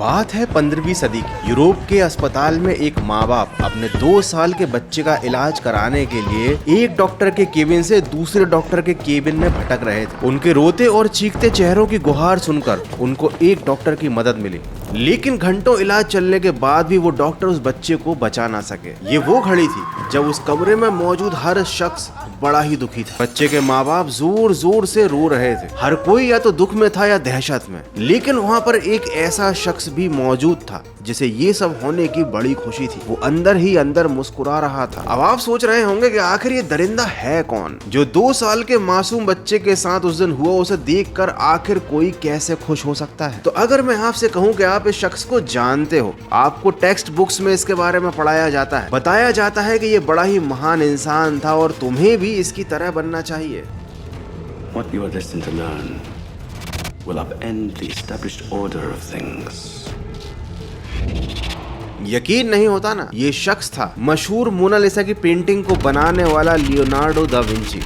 बात है 15वीं सदी की। यूरोप के अस्पताल में एक माँ बाप अपने 2 साल के बच्चे का इलाज कराने के लिए एक डॉक्टर के केबिन से दूसरे डॉक्टर के केबिन में भटक रहे थे। उनके रोते और चीखते चेहरों की गुहार सुनकर उनको एक डॉक्टर की मदद मिली, लेकिन घंटों इलाज चलने के बाद भी वो डॉक्टर उस बच्चे को बचा ना सके। ये वो घड़ी थी जब उस कमरे में मौजूद हर शख्स बड़ा ही दुखी था। बच्चे के माँ बाप जोर जोर से रो रहे थे। हर कोई या तो दुख में था या दहशत में, लेकिन वहाँ पर एक ऐसा शख्स भी मौजूद था जिसे ये सब होने की बड़ी खुशी थी। वो अंदर ही अंदर मुस्कुरा रहा था। अब आप सोच रहे होंगे कि आखिर ये दरिंदा है कौन जो 2 साल के मासूम बच्चे के साथ उस दिन हुआ, उसे देखकर आखिर कोई कैसे खुश हो सकता है। तो अगर मैं आपसे कहूँ कि आप इस शख्स को जानते हो, आपको टेक्स्ट बुक्स में इसके बारे में पढ़ाया जाता है, बताया जाता है कि ये बड़ा ही महान इंसान था और तुम्हें भी इसकी तरह बनना चाहिए। What you are destined to learn will upend the established order of things. यकीन नहीं होता ना, ये शख्स था मशहूर मोनालिसा की पेंटिंग को बनाने वाला लियोनार्डो दा विंची।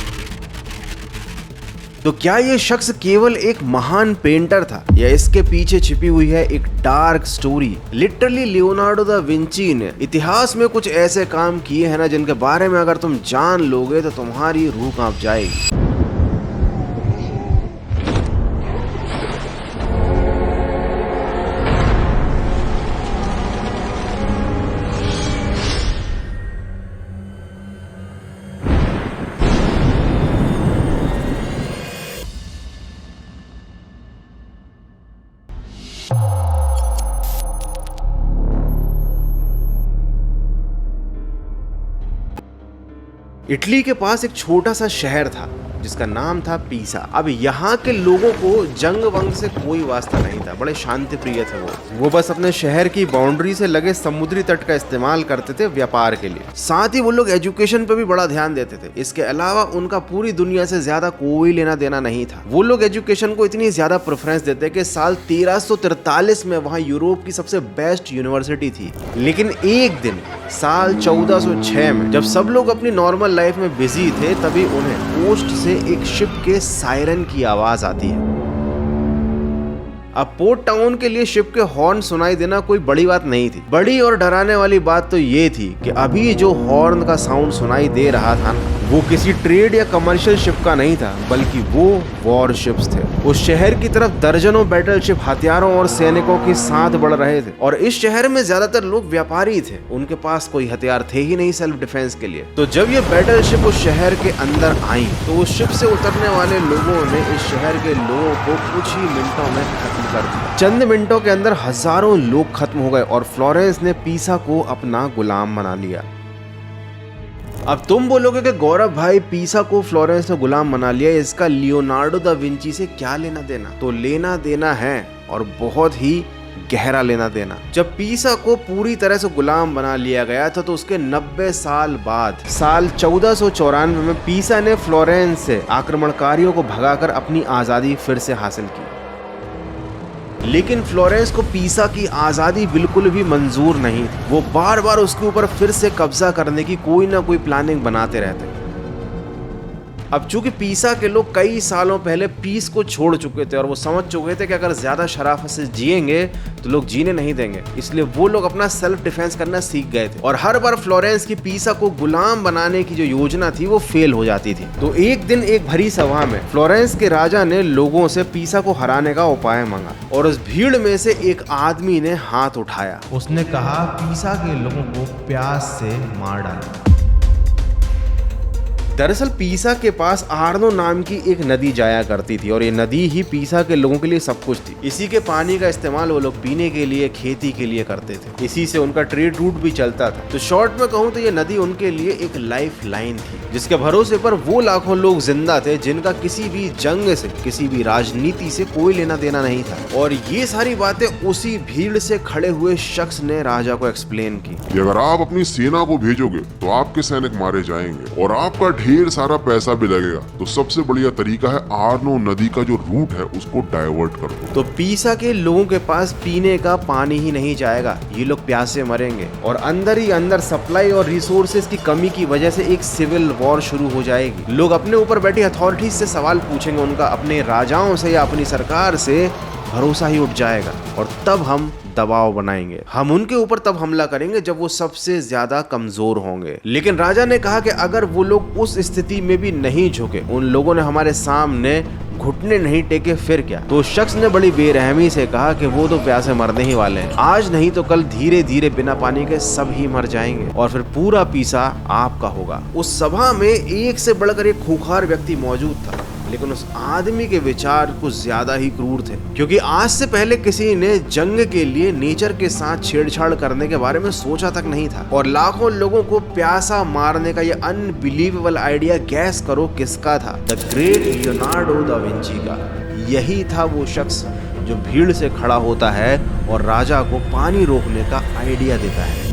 तो क्या ये शख्स केवल एक महान पेंटर था या इसके पीछे छिपी हुई है एक dark story? Literally Leonardo da Vinci ने इतिहास में कुछ ऐसे काम किए हैं ना जिनके बारे में अगर तुम जान लोगे तो तुम्हारी रूह कांप जाएगी। इटली के पास एक छोटा सा शहर था जिसका नाम था पीसा। अब यहाँ के लोगों को जंग वंग से कोई वास्ता नहीं था, बड़े शांति प्रिय थे वो बस अपने शहर की बाउंड्री से लगे समुद्री तट का इस्तेमाल करते थे व्यापार के लिए। साथ ही वो लोग एजुकेशन पे भी बड़ा ध्यान देते थे। इसके अलावा उनका पूरी दुनिया से ज्यादा कोई लेना देना नहीं था। वो लोग एजुकेशन को इतनी ज्यादा प्रेफरेंस देते कि साल 1343 में वहाँ यूरोप की सबसे बेस्ट यूनिवर्सिटी थी। लेकिन एक दिन साल 1406 में जब सब लोग अपनी नॉर्मल लाइफ में बिजी थे, तभी उन्हें पोस्ट से एक शिप के सायरन की आवाज आती है। अब पोर्ट टाउन के लिए शिप के हॉर्न सुनाई देना कोई बड़ी बात नहीं थी। बड़ी और डराने वाली बात तो ये थी कि अभी जो हॉर्न का साउंड सुनाई दे रहा था वो किसी ट्रेड या कमर्शियल शिप का नहीं था, बल्कि वो वॉर शिप्स थे। उस शहर की तरफ दर्जनों बैटल शिप हथियारों और सैनिकों के साथ बढ़ रहे थे और इस शहर में ज्यादातर लोग व्यापारी थे। उनके पास कोई हथियार थे ही नहीं सेल्फ डिफेंस के लिए। तो जब ये बैटल शिप उस शहर के अंदर आई तो उस शिप से उतरने वाले लोगों ने इस शहर के लोगों को कुछ ही मिनटों में खत्म कर दिया। चंद मिनटों के अंदर हजारों लोग खत्म हो गए और फ्लोरेंस ने पीसा को अपना गुलाम बना लिया। अब तुम बोलोगे कि गौरव भाई, पीसा को फ्लोरेंस ने गुलाम बना लिया, इसका लियोनार्डो दा विंची से क्या लेना देना? तो लेना देना है, और बहुत ही गहरा लेना देना। जब पीसा को पूरी तरह से गुलाम बना लिया गया था तो उसके 90 साल बाद साल 1494 में पीसा ने फ्लोरेंस से आक्रमणकारियों को भगाकर अपनी आजादी फिर से हासिल की। लेकिन फ्लोरेंस को पीसा की आज़ादी बिल्कुल भी मंजूर नहीं थी। वो बार बार उसके ऊपर फिर से कब्जा करने की कोई ना कोई प्लानिंग बनाते रहते। अब चूंकि पीसा के लोग कई सालों पहले पीस को छोड़ चुके थे और वो समझ चुके थे कि अगर ज्यादा शराफत से जिएंगे तो लोग जीने नहीं देंगे, इसलिए वो लोग अपना सेल्फ डिफेंस करना सीख गए थे। और हर बार फ्लोरेंस की पीसा को गुलाम बनाने की जो योजना थी वो फेल हो जाती थी। तो एक दिन एक भरी सभा में फ्लोरेंस के राजा ने लोगों से पीसा को हराने का उपाय मांगा और उस भीड़ में से एक आदमी ने हाथ उठाया। उसने कहा, पीसा के लोगों को प्यास से मार डालो। दरअसल पीसा के पास आर्नो नाम की एक नदी जाया करती थी और ये नदी ही पीसा के लोगों के लिए सब कुछ थी। इसी के पानी का इस्तेमाल वो लोग पीने के लिए, खेती के लिए करते थे। इसी से उनका ट्रेड रूट भी चलता था। तो शॉर्ट में कहूँ तो ये नदी उनके लिए एक लाइफ लाइन थी, जिसके भरोसे पर वो लाखों लोग जिंदा थे जिनका किसी भी जंग से, किसी भी राजनीति से कोई लेना देना नहीं था। और ये सारी बातें उसी भीड़ से खड़े हुए शख्स ने राजा को एक्सप्लेन की कि अगर आप अपनी सेना को भेजोगे तो आपके सैनिक मारे जाएंगे और आपका ढेर सारा पैसा भी लगेगा। तो सबसे बढ़िया तरीका है आर्नो नदी का जो रूट है उसको डाइवर्ट कर दो। तो पीसा के लोगों के पास पीने का पानी ही नहीं जाएगा, ये लोग प्यासे मरेंगे और अंदर ही अंदर सप्लाई और रिसोर्सेज की कमी की वजह से एक सिविल वॉर शुरू हो जाएगी। लोग अपने ऊपर बैठी अथॉरिटीज से सवाल पूछेंगे, उनका अपने राजाओं से या अपनी सरकार से भरोसा ही उठ जाएगा और तब हम दबाव बनाएंगे। हम उनके ऊपर तब हमला करेंगे जब वो सबसे ज्यादा कमजोर होंगे। लेकिन राजा ने कहा कि अगर वो लोग उस स्थिति में भी नहीं झुके, उन लोगों ने हमारे सामने घुटने नहीं टेके, फिर क्या? तो उस शख्स ने बड़ी बेरहमी से कहा कि वो तो प्यासे मरने ही वाले हैं, आज नहीं तो कल धीरे धीरे बिना पानी के सब ही मर जाएंगे और फिर पूरा पीसा आपका होगा। उस सभा में एक से बढ़कर एक खूंखार व्यक्ति मौजूद था, लेकिन उस आदमी के विचार कुछ ज्यादा ही क्रूर थे, क्योंकि आज से पहले किसी ने जंग के लिए नेचर के साथ छेड़छाड़ करने के बारे में सोचा तक नहीं था। और लाखों लोगों को प्यासा मारने का ये अनबिलीवेबल आइडिया गैस करो किसका था? The great Leonardo da Vinci का। यही था वो शख्स जो भीड़ से खड़ा होता है और राजा को पानी रोकने का आइडिया देता है।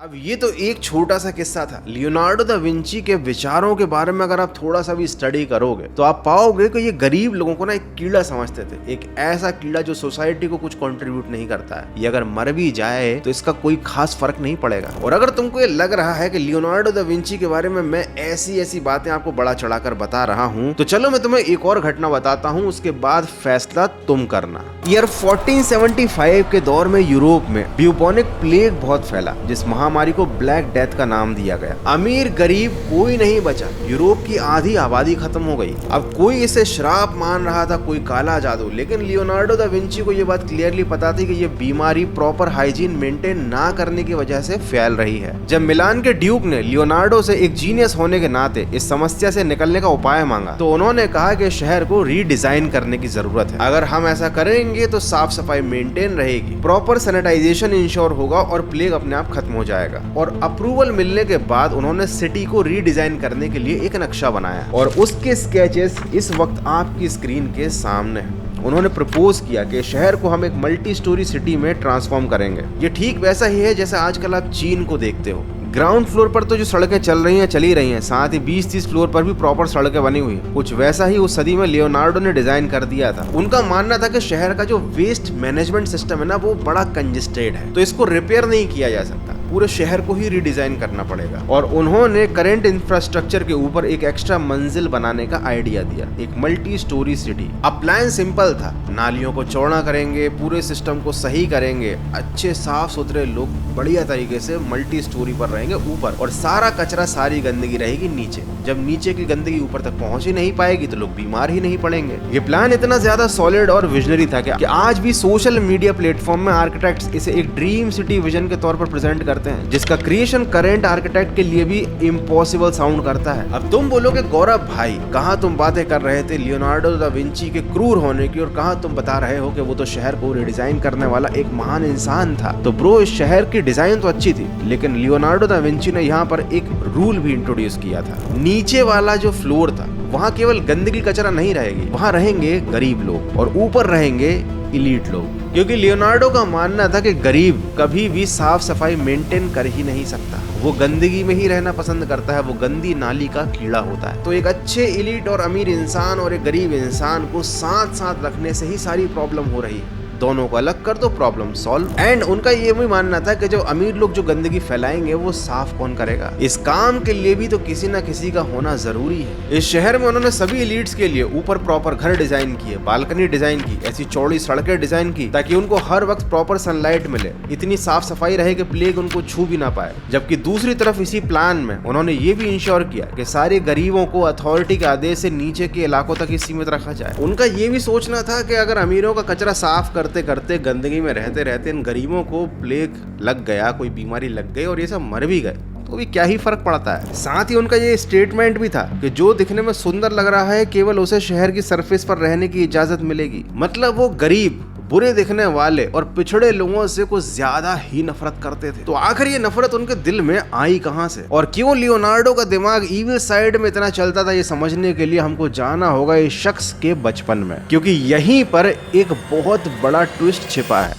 अब ये तो एक छोटा सा किस्सा था। लियोनार्डो दा विंची के विचारों के बारे में अगर आप थोड़ा सा भी स्टडी करोगे तो आप पाओगे कि ये गरीब लोगों को ना एक कीड़ा समझते थे, एक ऐसा कीड़ा जो सोसाइटी को कुछ कंट्रीब्यूट नहीं करता है। ये अगर मर भी जाए तो इसका कोई खास फर्क नहीं पड़ेगा। और अगर तुमको ये लग रहा है कि लियोनार्डो दा विंची के बारे में मैं ऐसी बातें आपको बड़ा चढ़ाकर बता रहा हूँ, तो चलो मैं तुम्हें एक और घटना बताता हूँ, उसके बाद फैसला तुम करना। ईयर 1475 के दौर में यूरोप में ब्यूबोनिक प्लेग बहुत फैला, जिस महामारी को ब्लैक डेथ का नाम दिया गया। अमीर गरीब कोई नहीं बचा, यूरोप की आधी आबादी खत्म हो गई। अब कोई इसे श्राप मान रहा था, कोई काला जादू, लेकिन लियोनार्डो दा विंची को यह बात क्लियरली पता थी कि यह बीमारी प्रॉपर हाइजीन मेंटेन ना करने की वजह से फैल रही है। जब मिलान के ड्यूक ने लियोनार्डो से एक जीनियस होने के नाते इस समस्या से निकलने का उपाय मांगा, तो उन्होंने कहा कि शहर को रीडिजाइन करने की जरूरत है। अगर हम ऐसा करेंगे तो साफ सफाई मेंटेन रहेगी, प्रॉपर सैनिटाइजेशन इंश्योर होगा और प्लेग अपने आप खत्म हो जाएगा। और अप्रूवल मिलने के बाद उन्होंने सिटी को रीडिजाइन करने के लिए एक नक्शा बनाया और उसके स्केचेस इस वक्त आपकी स्क्रीन के सामने हैं। उन्होंने प्रपोज किया कि शहर को हम एक मल्टी स्टोरी सिटी में ट्रांसफॉर्म करेंगे। ये ठीक वैसा ही है जैसा आजकल आप चीन को देखते हो। ग्राउंड फ्लोर पर तो जो सड़कें चल ही रही हैं, साथ ही 20-30 फ्लोर पर भी प्रॉपर सड़कें बनी हुई हैं। कुछ वैसा ही उस सदी में लियोनार्डो ने डिजाइन कर दिया था। उनका मानना था कि शहर का जो वेस्ट मैनेजमेंट सिस्टम है ना, वो बड़ा कंजेस्टेड है, तो इसको रिपेयर नहीं किया जा सकता, पूरे शहर को ही रीडिजाइन करना पड़ेगा। और उन्होंने करंट इंफ्रास्ट्रक्चर के ऊपर एक एक्स्ट्रा मंजिल बनाने का आइडिया दिया, एक मल्टी स्टोरी सिटी। अब प्लान सिंपल था, नालियों को चौड़ा करेंगे, पूरे सिस्टम को सही करेंगे, अच्छे साफ सुथरे लोग बढ़िया तरीके से मल्टी स्टोरी पर रहेंगे ऊपर, और सारा कचरा सारी गंदगी रहेगी नीचे। जब नीचे की गंदगी ऊपर तक पहुंच ही नहीं पाएगी तो लोग बीमार ही नहीं पड़ेंगे। ये प्लान इतना ज्यादा सॉलिड और विजनरी था कि आज भी सोशल मीडिया प्लेटफॉर्म में आर्किटेक्ट्स इसे एक ड्रीम सिटी विजन के तौर पर प्रेजेंट करते हैं, जिसका क्रिएशन करंट आर्किटेक्ट के लिए भी इम्पॉसिबल साउंड करता है। अब तुम बोलोगे गौरव भाई, कहाँ तुम बातें कर रहे थे लियोनार्डो दा विंची के क्रूर होने की, और कहाँ तुम बता रहे हो कि वो तो शहर को रिडिजाइन करने वाला एक महान इंसान था। तो ब्रो, इस शहर की डिजाइन तो अच्छी थी, लेकिन लियोनार्डो दा विंची ने यहाँ पर एक रूल भी इंट्रोड्यूस किया था। नीचे वाला जो फ्लोर था वहाँ केवल गंदगी कचरा नहीं रहेगी, वहाँ रहेंगे गरीब लोग और ऊपर रहेंगे इलीट लोग, क्योंकि लियोनार्डो का मानना था कि गरीब कभी भी साफ सफाई मेंटेन कर ही नहीं सकता, वो गंदगी में ही रहना पसंद करता है, वो गंदी नाली का कीड़ा होता है। तो एक अच्छे इलीट और अमीर इंसान और एक गरीब इंसान को साथ साथ रखने से ही सारी प्रॉब्लम हो रही है। दोनों को अलग कर दो, प्रॉब्लम सॉल्व। एंड उनका ये भी मानना था कि जो अमीर लोग जो गंदगी फैलाएंगे वो साफ कौन करेगा? इस काम के लिए भी तो किसी ना किसी का होना जरूरी है। इस शहर में उन्होंने सभी एलीट्स के लिए ऊपर प्रॉपर घर डिजाइन किए, बालकनी डिजाइन की, ऐसी चौड़ी सड़कें डिजाइन की ताकि उनको हर वक्त प्रॉपर सनलाइट मिले, इतनी साफ सफाई रहे कि प्लेग उनको छू भी ना पाए। जबकि दूसरी तरफ इसी प्लान में उन्होंने ये भी इंश्योर किया कि सारे गरीबों को अथॉरिटी के आदेश से नीचे के इलाकों तक ही सीमित रखा जाए। उनका ये भी सोचना था कि अगर अमीरों का कचरा साफ करते करते गंदगी में रहते रहते इन गरीबों को प्लेग लग गया, कोई बीमारी लग गई और ये सब मर भी गए, तो भी क्या ही फर्क पड़ता है। साथ ही उनका ये स्टेटमेंट भी था कि जो दिखने में सुंदर लग रहा है केवल उसे शहर की सरफेस पर रहने की इजाजत मिलेगी। मतलब वो गरीब, बुरे दिखने वाले और पिछड़े लोगों से कुछ ज्यादा ही नफरत करते थे। तो आखिर ये नफरत उनके दिल में आई कहां से, और क्यों लियोनार्डो का दिमाग इविल साइड में इतना चलता था, ये समझने के लिए हमको जाना होगा इस शख्स के बचपन में, क्योंकि यहीं पर एक बहुत बड़ा ट्विस्ट छिपा है।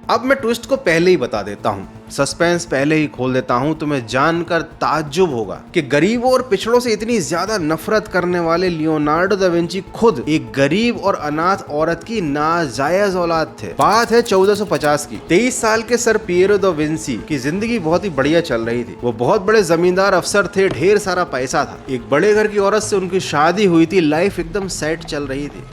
अब मैं ट्विस्ट को पहले ही बता देता हूँ, सस्पेंस पहले ही खोल देता हूँ। तुम्हें जानकर ताज्जुब होगा कि गरीबों और पिछड़ों से इतनी ज्यादा नफरत करने वाले लियोनार्डो दा विंची खुद एक गरीब और अनाथ औरत की नाजायज औलाद थे। बात है 1450 की। 23 साल के सर पियरो दा विंची की जिंदगी बहुत ही बढ़िया चल रही थी। वो बहुत बड़े जमींदार अफसर थे, ढेर सारा पैसा था। एक बड़े घर की औरत से उनकी शादी हुई थी, लाइफ एकदम सेट चल रही थी।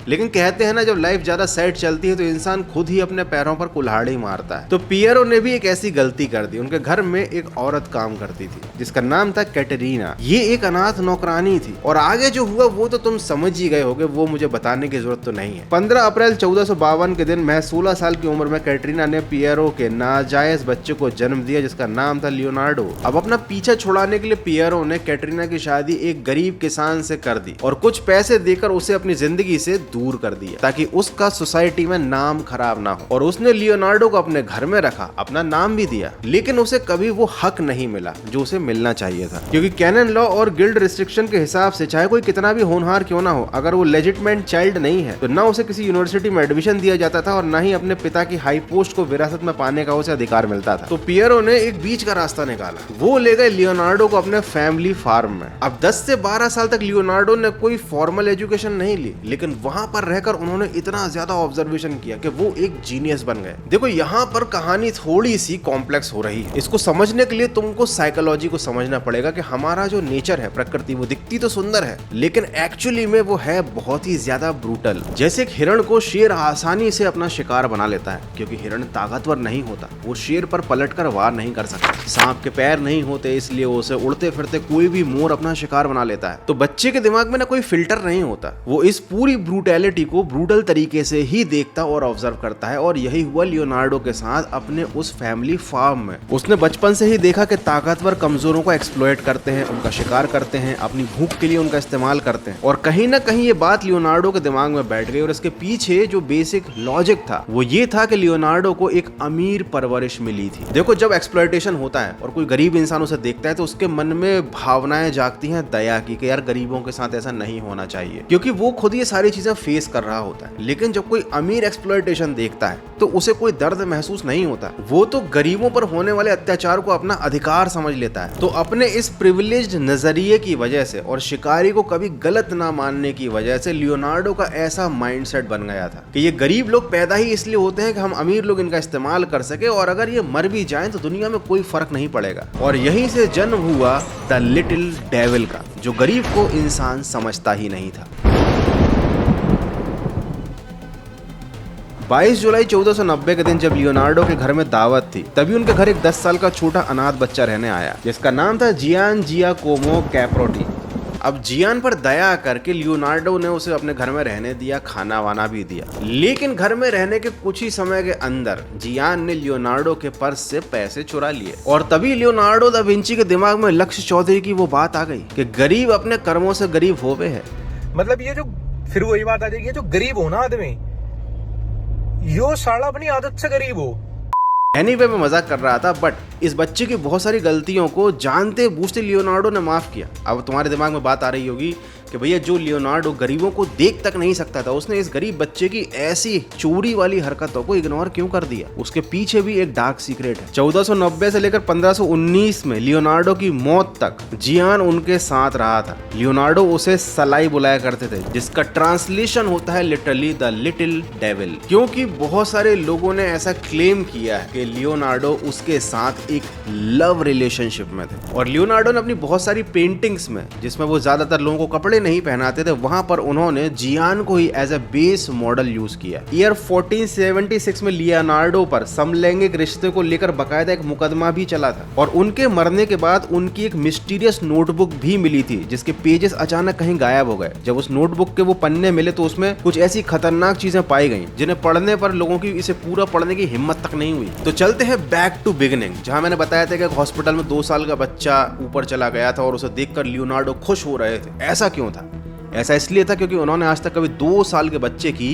लेकिन कहते हैं ना, जब लाइफ ज्यादा सेट चलती है तो इंसान खुद ही अपने पैरों पर कुल्हाड़ी मारता है। तो पियरो ने भी एक ऐसी गलती कर दी। उनके घर में एक औरत काम करती थी जिसका नाम था कैटरीना। ये एक अनाथ नौकरानी थी और आगे जो हुआ वो तो तुम समझ ही गए होगे, वो मुझे बताने की जरूरत तो नहीं है। 15 अप्रैल 1452 के दिन महज 16 साल की उम्र में कैटरीना ने पियरो के नाजायज बच्चे को जन्म दिया जिसका नाम था लियोनार्डो। अब अपना पीछा छुड़ाने के लिए पियरो ने कैटरीना की शादी एक गरीब किसान से कर दी और कुछ पैसे देकर उसे अपनी जिंदगी से दूर कर दिया ताकि उसका सोसाइटी में नाम खराब ना हो। और उसने लियोनार्डो को अपने घर में रखा, अपना नाम भी दिया, लेकिन उसे कभी वो हक नहीं मिला जो उसे मिलना चाहिए था। क्योंकि कैनन लॉ और गिल्ड रिस्ट्रिक्शन के हिसाब से चाहे कोई कितना भी होनहार क्यों ना हो, अगर वो लेजिटमेट चाइल्ड नहीं है तो ना उसे किसी यूनिवर्सिटी में एडमिशन दिया जाता था और ना ही अपने पिता की हाई पोस्ट को विरासत में पाने का उसे अधिकार मिलता था। तो पियरो ने एक बीच का रास्ता निकाला। वो ले गए लियोनार्डो को अपने फैमिली फार्म में। अब 10 से 12 साल तक लियोनार्डो ने कोई फॉर्मल एजुकेशन नहीं ली, लेकिन वहां पर रहकर उन्होंने इतना ज्यादा ऑब्जर्वेशन किया कि वो एक जीनियस बन गए। देखो यहाँ पर कहानी थोड़ी सी कॉम्प्लेक्स हो रही है। इसको समझने के लिए तुमको साइकोलॉजी को समझना पड़ेगा कि हमारा जो नेचर है, प्रकृति, वो दिखती तो सुंदर है लेकिन एक्चुअली में वो है बहुत ही ज्यादा ब्रूटल। जैसे एक हिरण को शेर आसानी से अपना शिकार बना लेता है क्योंकि हिरण ताकतवर नहीं होता, वो शेर पर पलटकर वार नहीं कर सकता। सांप के पैर नहीं होते इसलिए उसे उड़ते फिरते कोई भी मोर अपना शिकार बना लेता है। तो बच्चे के दिमाग में ना कोई फिल्टर नहीं होता, वो इस पूरी ब्रूटैलिटी को ब्रूटल तरीके से ही देखता और ऑब्जर्व करता है। और यही हुआ लियोनार्डो के साथ अपने उस फैमिली फार्म में। उसने बचपन से ही देखा कि ताकतवर कमजोरों को एक्सप्लॉइट करते हैं, उनका शिकार करते हैं, अपनी भूख के लिए उनका इस्तेमाल करते हैं। और कहीं ना कहीं ये बात लियोनार्डो के दिमाग में बैठ गई और इसके पीछे जो बेसिक लॉजिक था वो ये था कि लियोनार्डो को एक अमीर परवरिश मिली थी। देखो, जब एक्सप्लॉइटेशन होता है और कोई गरीब इंसान उसे देखता है तो उसके मन में भावनाएं जागती हैं दया की कि यार गरीबों के साथ ऐसा नहीं होना चाहिए, क्योंकि वो खुद ये सारी चीजें फेस कर रहा होता है। लेकिन जब कोई अमीर एक्सप्लॉइटेशन देखता है तो उसे कोई दर्द महसूस नहीं होता, वो तो गरीबों पर होने वाले अत्याचार को अपना अधिकार समझ लेता है। तो अपने इस प्रिविलेज्ड नजरिए की वजह से और शिकारी को कभी गलत ना मानने की वजह से लियोनार्डो का ऐसा माइंडसेट बन गया था कि ये गरीब लोग पैदा ही इसलिए होते हैं कि हम अमीर लोग इनका इस्तेमाल कर सके और अगर ये मर भी जाएं तो दुनिया में कोई फर्क नहीं पड़ेगा। और यहीं से जन्म हुआ द लिटिल डेविल का, जो गरीब को इंसान समझता ही नहीं था। 22 जुलाई 1490 के दिन जब लियोनार्डो के घर में दावत थी तभी उनके घर एक 10 साल का छोटा अनाथ बच्चा रहने आया जिसका नाम था जियान जियाकोमो कैप्रोटी। अब जियान पर दया करके लियोनार्डो ने उसे अपने घर में रहने दिया, खाना वाना भी दिया। लेकिन घर में रहने के कुछ ही समय के अंदर जियान ने लियोनार्डो के पर्स से पैसे चुरा लिए और तभी लियोनार्डो दा विंची के दिमाग में लक्ष्य चौधरी की वो बात आ गई कि गरीब अपने कर्मों से गरीब होवे है। मतलब ये जो फिर वही बात आ जाएगी, जो गरीब हो ना आदमी, यो साला अपनी आदत से गरीब हो। एनीवे मैं मजाक कर रहा था, बट इस बच्चे की बहुत सारी गलतियों को जानते बूझते लियोनार्डो ने माफ किया। अब तुम्हारे दिमाग में बात आ रही होगी कि भैया जो लियोनार्डो गरीबों को देख तक नहीं सकता था, उसने इस गरीब बच्चे की ऐसी चोरी वाली हरकतों को इग्नोर क्यों कर दिया? उसके पीछे भी एक डार्क सीक्रेट है। 1490 से लेकर 1519 में लियोनार्डो की मौत तक जियान उनके साथ रहा था। लियोनार्डो उसे सलाई बुलाया करते थे, जिसका ट्रांसलेशन होता है लिटरली द लिटिल डेविल, क्योंकि बहुत सारे लोगों ने ऐसा क्लेम किया है कि लियोनार्डो उसके साथ एक लव रिलेशनशिप में थे। और लियोनार्डो ने अपनी बहुत सारी पेंटिंग्स में, जिसमें वो ज्यादातर लोगों को कपड़े नहीं पहनाते थे, वहां पर उन्होंने जियान को ही as a base model use किया। ईयर 1476 में लियोनार्डो पर समलैंगिक रिश्ते को लेकर बकायदा एक मुकदमा भी चला था और उनके मरने के बाद उनकी एक मिस्टीरियस नोटबुक भी मिली थी जिसके पेजेस अचानक कहीं गायब हो गए। जब उस नोटबुक के वो पन्ने मिले तो उसमें कुछ ऐसी खतरनाक चीजें पाई गई जिन्हें पढ़ने पर लोगों की इसे पूरा पढ़ने की हिम्मत तक नहीं हुई। तो चलते हैं बैक टू बिगिनिंग, जहां मैंने बताया था कि हॉस्पिटल में 2 साल का बच्चा ऊपर चला गया था और उसे देखकर लियोनार्डो खुश हो रहे थे। ऐसा क्यों था? ऐसा इसलिए था क्योंकि उन्होंने आज तक कभी 2 साल के बच्चे की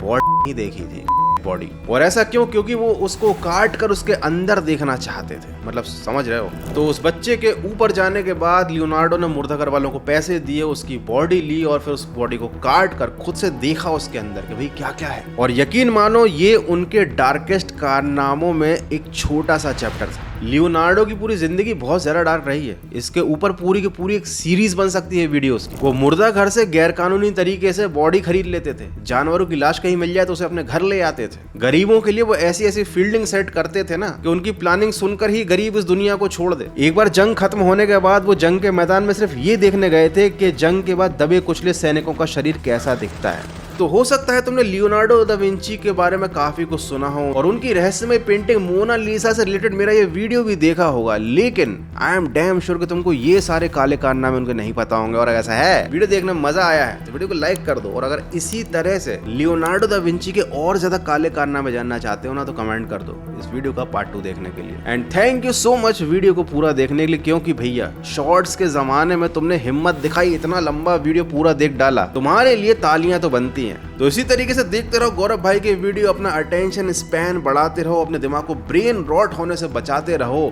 बॉडी नहीं देखी थी। बॉडी। और ऐसा क्यों? क्योंकि वो उसको काट कर उसके अंदर देखना चाहते थे, मतलब समझ रहे हो। तो उस बच्चे के ऊपर जाने के बाद लियोनार्डो ने मुर्दा घर वालों को पैसे दिए, उसकी बॉडी ली और फिर उस बॉडी को काट कर खुद से देखा उसके अंदर कि भाई क्या क्या है। और यकीन मानो ये उनके डार्केस्ट कारनामों में एक छोटा सा चैप्टर था। लियोनार्डो की पूरी जिंदगी बहुत ज्यादा डार्क रही है, इसके ऊपर पूरी की पूरी एक सीरीज बन सकती है वीडियोस की। वो मुर्दा घर से गैरकानूनी तरीके से बॉडी खरीद लेते थे, जानवरों की लाश कहीं मिल जाए तो उसे अपने घर ले आते थे। गरीबों के लिए वो ऐसी ऐसी फील्डिंग सेट करते थे ना कि उनकी प्लानिंग सुनकर ही गरीब इस दुनिया को छोड़ दे। एक बार जंग खत्म होने के बाद वो जंग के मैदान में सिर्फ ये देखने गए थे कि जंग के बाद दबे कुचले सैनिकों का शरीर कैसा दिखता है। तो हो सकता है तुमने लियोनार्डो दा विंची के बारे में काफी कुछ सुना हो और उनकी रहस्यमय पेंटिंग मोना लिसा से रिलेटेड मेरा ये वीडियो भी देखा होगा, लेकिन आई एम डैम श्योर कि तुमको ये सारे काले कारनामे उनके नहीं पता होंगे। और अगर ऐसा है, वीडियो देखने में मजा आया है तो वीडियो को लाइक कर दो। और अगर इसी तरह से लियोनार्डो दा विंची के और ज्यादा काले कारनामे जानना चाहते हो ना तो कमेंट कर दो इस वीडियो का पार्ट 2 देखने के लिए। And thank you so much video को पूरा देखने के लिए, क्योंकि भैया शॉर्ट्स के जमाने में तुमने हिम्मत दिखाई, इतना लंबा वीडियो पूरा देख डाला, तुम्हारे लिए तालियां तो बनती हैं। तो इसी तरीके से देखते रहो गौरव भाई के वीडियो, अपना अटेंशन स्पैन बढ़ाते रहो, अपने दिमाग को ब्रेन रॉट होने से बचाते रहो।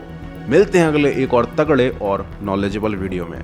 मिलते हैं अगले एक और तगड़े और नॉलेजेबल वीडियो में।